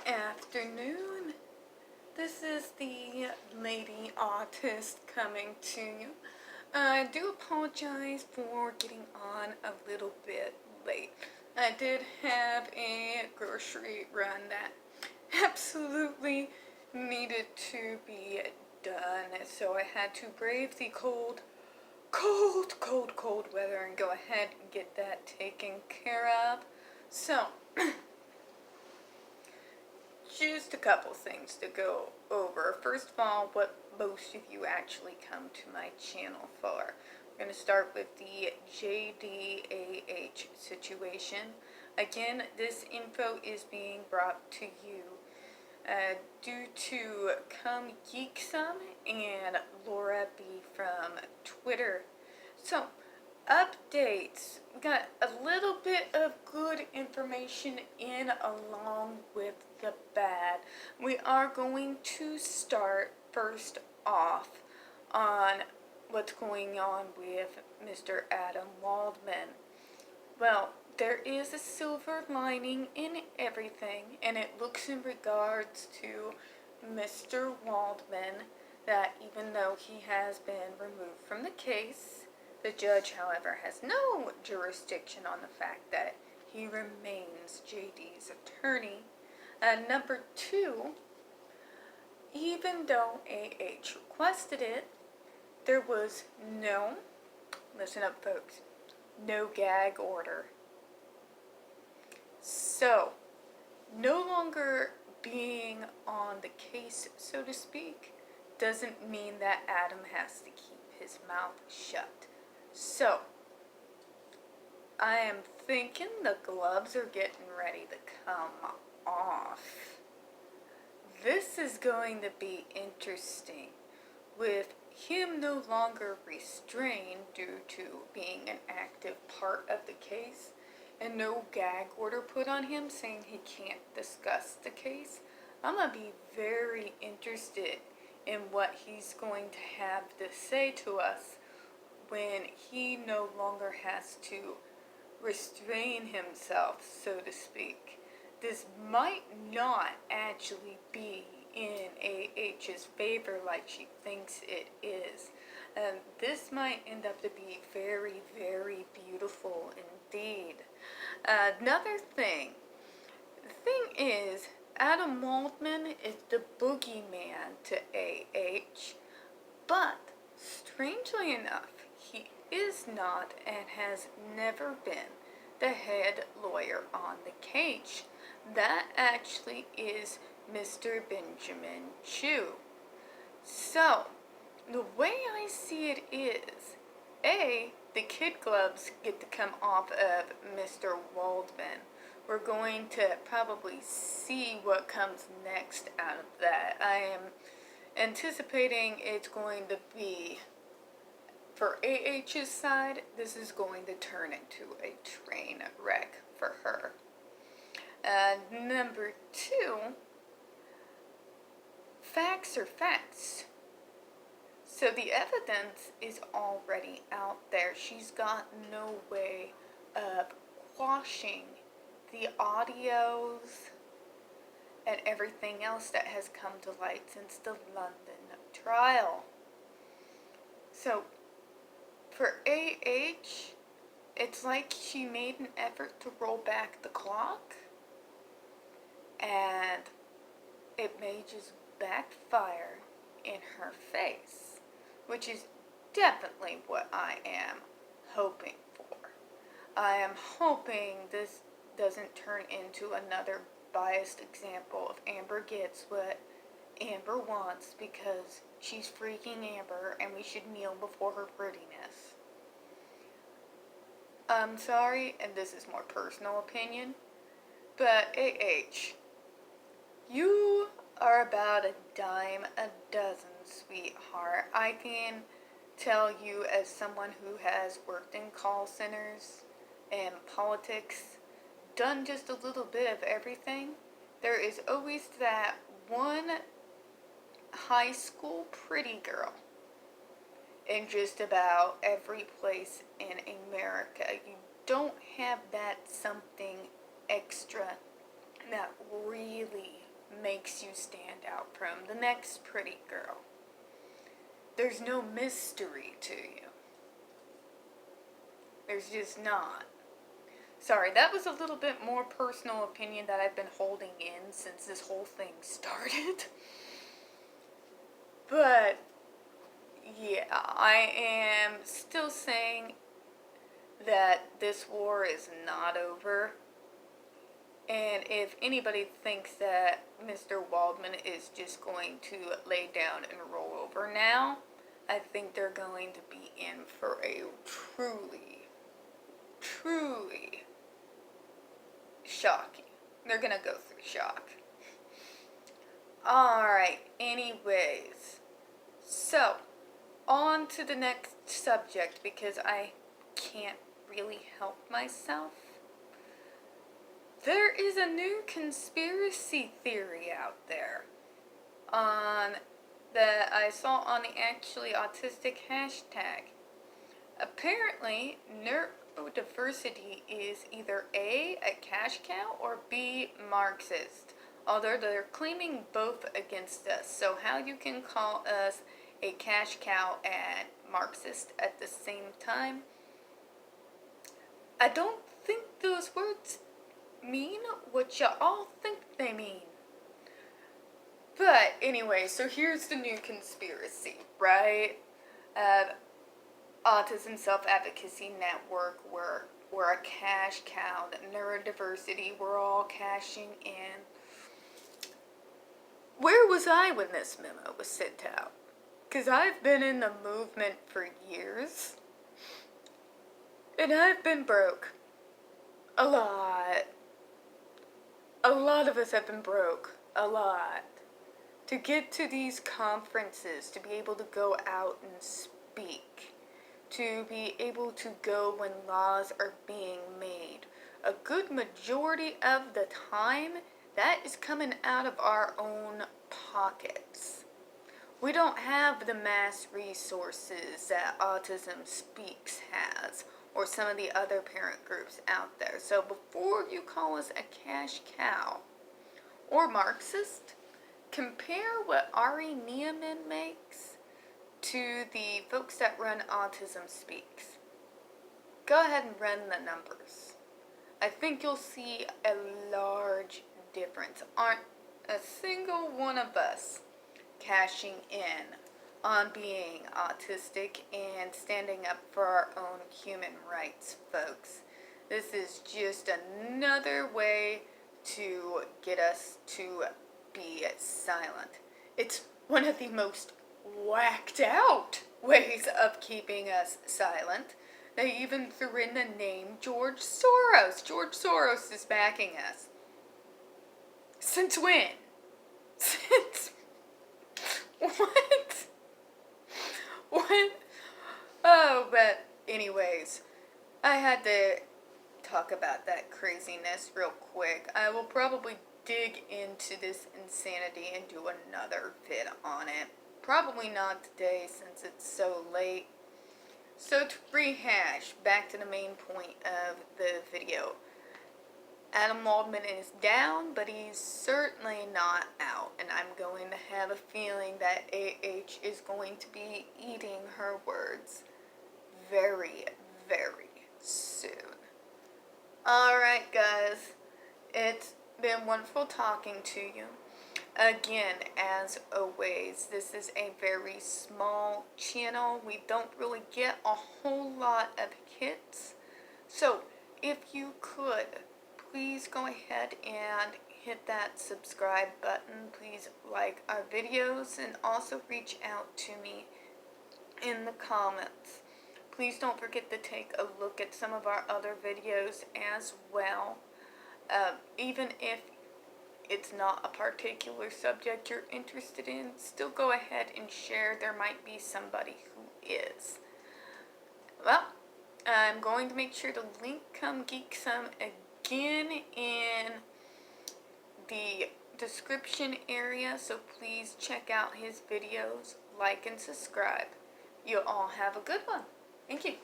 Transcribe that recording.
afternoon. This is the Lady Autist coming to you. I do apologize for getting on a little bit late. I did have a grocery run that absolutely needed to be done, so I had to brave the cold weather and go ahead and get that taken care of. So, just a couple things to go over. First of all, what most of you actually come to my channel for. We're going to start with the JDAH situation. Again, this info is being brought to you due to Come Geek Some and Laura B from Twitter. So, updates. We got a little bit of good information in along with the bad. We are going to start first off on what's going on with Mr. Adam Waldman. Well, there is a silver lining in everything, and it looks in regards to Mr. Waldman that even though he has been removed from the case, the judge, however, has no jurisdiction on the fact that he remains JD's attorney. Number two, even though AH requested it, there was no, listen up folks, no gag order. So, no longer being on the case, so to speak, doesn't mean that Adam has to keep his mouth shut. So, I am thinking the gloves are getting ready to come off. This is going to be interesting, with him no longer restrained due to being an active part of the case, and no gag order put on him saying he can't discuss the case. I'm going to be very interested in what he's going to have to say to us when he no longer has to restrain himself, so to speak. This might not actually be in AH's favor like she thinks it is. This might end up to be very, very beautiful indeed. Another thing. The thing is, Adam Waldman is the boogeyman to AH, but strangely enough, he is not and has never been the head lawyer on the case. That actually is Mr. Benjamin Chu. So, the way I see it is, A, the kid gloves get to come off of Mr. Waldman. We're going to probably see what comes next out of that. I am anticipating it's going to be, for AH's side, this is going to turn into a train wreck for her. Number two, facts are facts. So the evidence is already out there. She's got no way of quashing the audios and everything else that has come to light since the London trial. So, for AH, it's like she made an effort to roll back the clock, and it may just backfire in her face, which is definitely what I am hoping for. I am hoping this doesn't turn into another biased example of Amber gets what Amber wants because she's freaking Amber and we should kneel before her prettiness. I'm sorry, and this is more personal opinion, but AH, you are about a dime a dozen, sweetheart. I can tell you as someone who has worked in call centers and politics, done just a little bit of everything, there is always that one high school pretty girl in just about every place in America. You don't have that something extra that really makes you stand out from the next pretty girl. There's no mystery to you. There's just not. Sorry, that was a little bit more personal opinion that I've been holding in since this whole thing started. But, yeah, I am still saying that this war is not over. And if anybody thinks that Mr. Waldman is just going to lay down and roll over now, I think they're going to be in for a truly shocking. They're gonna go through shock. Alright, anyways. So, on to the next subject because I can't really help myself. There is a new conspiracy theory out there that I saw on the Actually Autistic hashtag. Apparently, neurodiversity is either A, cash cow, or B, Marxist. Although they're claiming both against us. So how you can call us a cash cow and Marxist at the same time? I don't think those words mean what you all think they mean. But anyway, so here's the new conspiracy, right? Autism Self-Advocacy Network, we're a cash cow. The neurodiversity, we're all cashing in. Where was I when this memo was sent out? Because I've been in the movement for years. And I've been broke. A lot. A lot of us have been broke. A lot. To get to these conferences, to be able to go out and speak, to be able to go when laws are being made. A good majority of the time, that is coming out of our own pockets. We don't have the mass resources that Autism Speaks has, or some of the other parent groups out there. So before you call us a cash cow or Marxist, compare what Ari Neiman makes to the folks that run Autism Speaks. Go ahead and run the numbers. I think you'll see a large difference. Aren't a single one of us cashing in on being autistic and standing up for our own human rights, folks. This is just another way to get us to be silent. It's one of the most whacked out ways of keeping us silent. They even threw in the name George Soros. George Soros is backing us. Since when? Since what? What? Oh, but anyways, I had to talk about that craziness real quick. I will probably dig into this insanity and do another vid on it. Probably not today since it's so late. So to rehash, back to the main point of the video. Adam Waldman is down, but he's certainly not out. And I'm going to have a feeling that AH is going to be eating her words very, very soon. Alright guys, it's been wonderful talking to you. Again, as always, this is a very small channel. We don't really get a whole lot of hits. So, if you could, please go ahead and hit that subscribe button. Please like our videos and also reach out to me in the comments. Please don't forget to take a look at some of our other videos as well. Even if it's not a particular subject you're interested in, still go ahead and share. There might be somebody who is. Well, I'm going to make sure to link Come Geek Some again in the description area, so please check out his videos, like and subscribe. You all have a good one. Thank you.